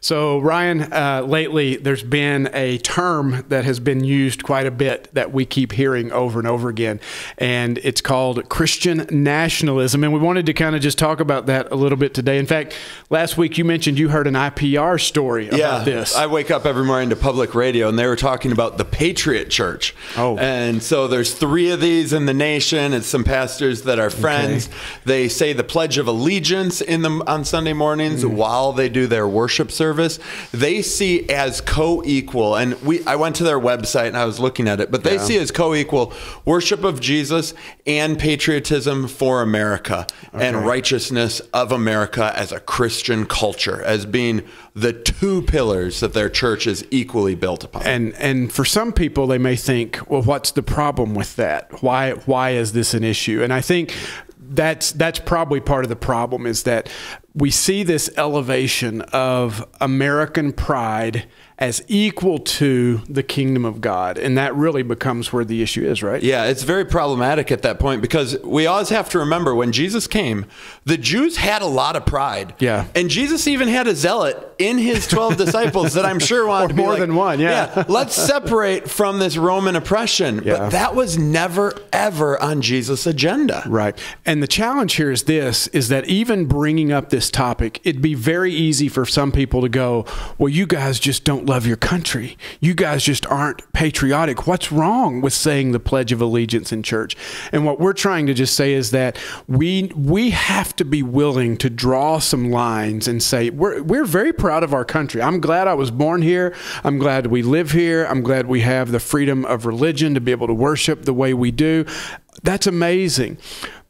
So, Ryan, lately there's been a term that has been used quite a bit that we keep hearing over and over again, and it's called Christian nationalism. And we wanted to kind of just talk about that a little bit today. In fact, last week you mentioned you heard an IPR story about this. I wake up every morning to public radio, and they were talking about the Patriot Church. Oh. And so there's 3 of these in the nation. It's some pastors that are friends. Okay. They say the Pledge of Allegiance on Sunday mornings while they do their worship service. They see as co-equal, and I went to their website and I was looking at it, but they see as co-equal worship of Jesus and patriotism for America and righteousness of America as a Christian culture, as being the 2 pillars that their church is equally built upon. And for some people, they may think, well, what's the problem with that? Why is this an issue? And I think that's probably part of the problem, is that we see this elevation of American pride as equal to the kingdom of God. And that really becomes where the issue is, right? Yeah, it's very problematic at that point, because we always have to remember when Jesus came, the Jews had a lot of pride. Yeah. And Jesus even had a zealot in his 12 disciples that I'm sure wanted to be more than one, let's separate from this Roman oppression. Yeah. But that was never, ever on Jesus' agenda. Right. And the challenge here is this, is that even bringing up this topic, it'd be very easy for some people to go, well, you guys just don't love your country. You guys just aren't patriotic. What's wrong with saying the Pledge of Allegiance in church? And what we're trying to just say is that we have to be willing to draw some lines and say, we're very proud of our country. I'm glad I was born here. I'm glad we live here. I'm glad we have the freedom of religion to be able to worship the way we do. That's amazing.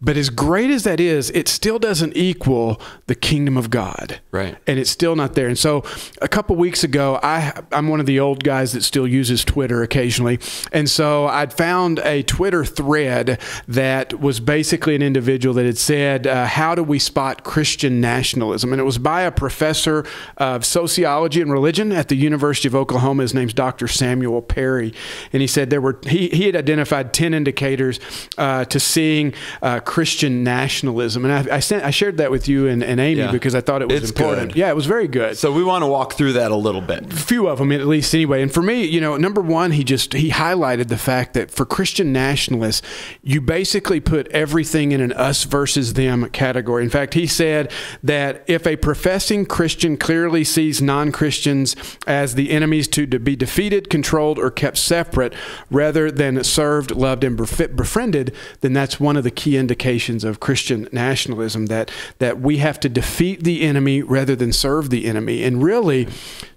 But as great as that is, it still doesn't equal the kingdom of God. Right. And it's still not there. And so a couple weeks ago, I'm one of the old guys that still uses Twitter occasionally. And so I'd found a Twitter thread that was basically an individual that had said, how do we spot Christian nationalism? And it was by a professor of sociology and religion at the University of Oklahoma. His name's Dr. Samuel Perry. And he said he had identified 10 indicators to seeing Christian nationalism. And I shared that with you and Amy because I thought it was important. Good. Yeah, it was very good. So we want to walk through that a little bit. A few of them, at least, anyway. And for me, you know, number one, he highlighted the fact that for Christian nationalists, you basically put everything in an us versus them category. In fact, he said that if a professing Christian clearly sees non-Christians as the enemies to be defeated, controlled, or kept separate, rather than served, loved, and befriended, then that's one of the key indications of Christian nationalism, that we have to defeat the enemy rather than serve the enemy. And really,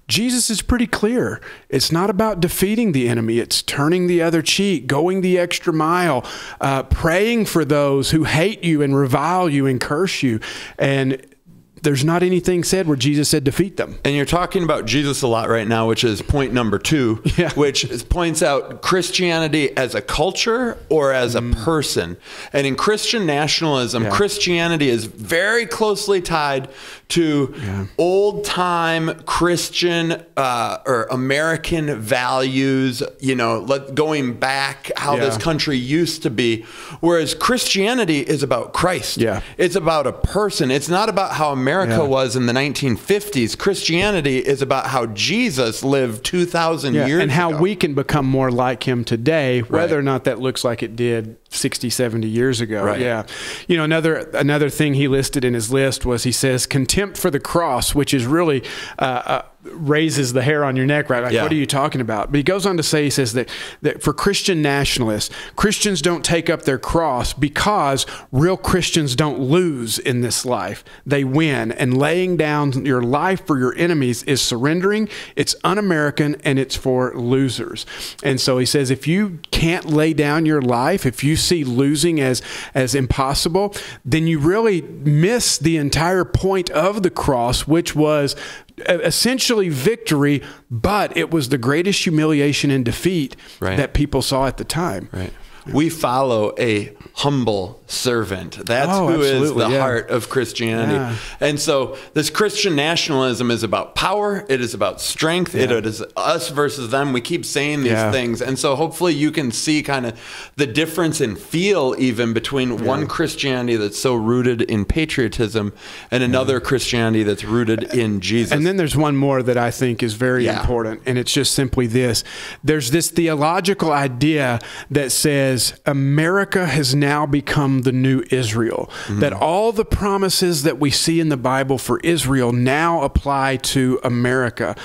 Jesus is pretty clear. It's not about defeating the enemy. It's turning the other cheek, going the extra mile, praying for those who hate you and revile you and curse you. And there's not anything said where Jesus said defeat them. And you're talking about Jesus a lot right now, which is point number 2, which points out Christianity as a culture or as a person. And in Christian nationalism, Christianity is very closely tied to old-time Christian or American values, you know, going back how this country used to be. Whereas Christianity is about Christ. Yeah. It's about a person. It's not about how America was in the 1950s. Christianity is about how Jesus lived 2,000 years ago. And how we can become more like him today, whether or not that looks like it did 60, 70 years ago. Right. Yeah. You know, another thing he listed in his list was, he says, contempt for the cross, which is really raises the hair on your neck, right? Like, what are you talking about? But he goes on to say, he says that for Christian nationalists, Christians don't take up their cross because real Christians don't lose in this life. They win. And laying down your life for your enemies is surrendering. It's un-American, and it's for losers. And so he says, if you can't lay down your life, if you see losing as impossible, then you really miss the entire point of the cross, which was essentially victory, but it was the greatest humiliation and defeat that people saw at the time. Right. We follow a humble servant. That's who is the heart of Christianity. Yeah. And so this Christian nationalism is about power. It is about strength. It is us versus them. We keep saying these things. And so hopefully you can see kind of the difference in feel even between one Christianity that's so rooted in patriotism and another Christianity that's rooted in Jesus. And then there's one more that I think is very important, and it's just simply this. There's this theological idea that says America has now become the new Israel, that all the promises that we see in the Bible for Israel now apply to America.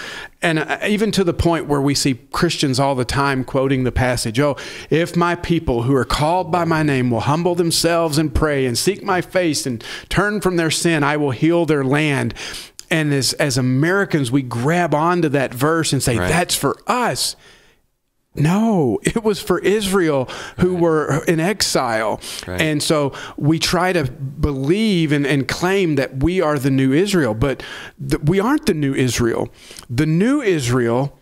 And even to the point where we see Christians all the time quoting the passage, oh, if my people who are called by my name will humble themselves and pray and seek my face and turn from their sin, I will heal their land. And as Americans, we grab onto that verse and say, that's for us. No, it was for Israel who were in exile. And so we try to believe and claim that we are the new Israel, but we aren't the new Israel. The new Israel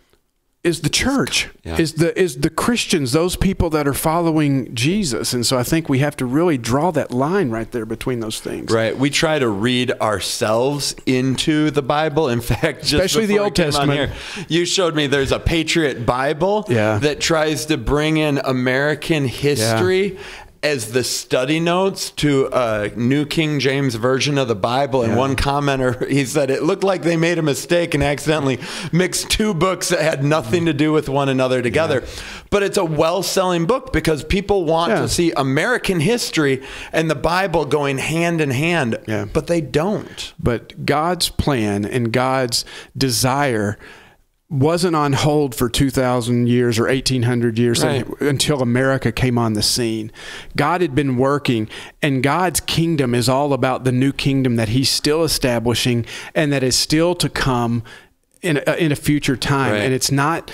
is the church, is the Christians, those people that are following Jesus. And so I think we have to really draw that line right there between those things. Right. We try to read ourselves into the Bible. In fact, just especially the Old Testament. You showed me there's a Patriot Bible that tries to bring in American history as the study notes to a New King James Version of the Bible. And one commenter, he said it looked like they made a mistake and accidentally mixed two books that had nothing to do with one another together. But it's a well-selling book because people want to see American history and the Bible going hand in hand, but they don't. But God's plan and God's desire wasn't on hold for 2,000 years or 1,800 years until America came on the scene. God had been working, and God's kingdom is all about the new kingdom that he's still establishing and that is still to come in a future time. And it's not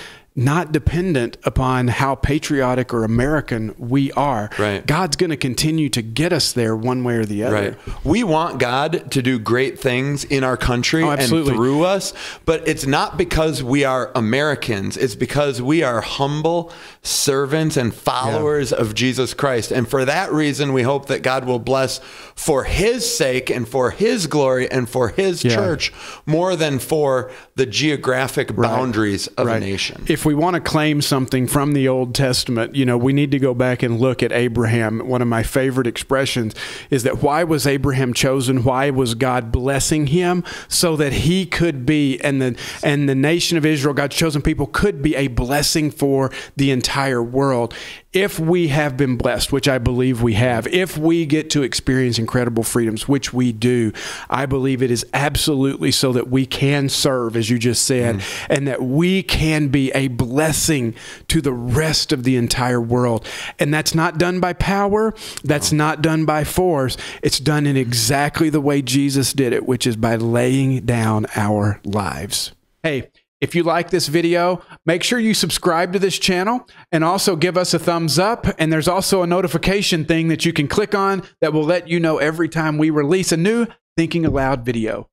dependent upon how patriotic or American we are. God's going to continue to get us there one way or the other. We want God to do great things in our country and through us, but it's not because we are Americans. It's because we are humble servants and followers of Jesus Christ. And for that reason, we hope that God will bless for his sake and for his glory and for his church more than for the geographic boundaries of a nation. If we want to claim something from the Old Testament, you know, we need to go back and look at Abraham. One of my favorite expressions is that why was Abraham chosen? Why was God blessing him? So that he could be, and the nation of Israel, God's chosen people, could be a blessing for the entire world. If we have been blessed, which I believe we have, if we get to experience incredible freedoms, which we do, I believe it is absolutely so that we can serve, as you just said, and that we can be a blessing to the rest of the entire world. And that's not done by power. That's not done by force. It's done in exactly the way Jesus did it, which is by laying down our lives. Hey, if you like this video, make sure you subscribe to this channel and also give us a thumbs up. And there's also a notification thing that you can click on that will let you know every time we release a new Thinking Aloud video.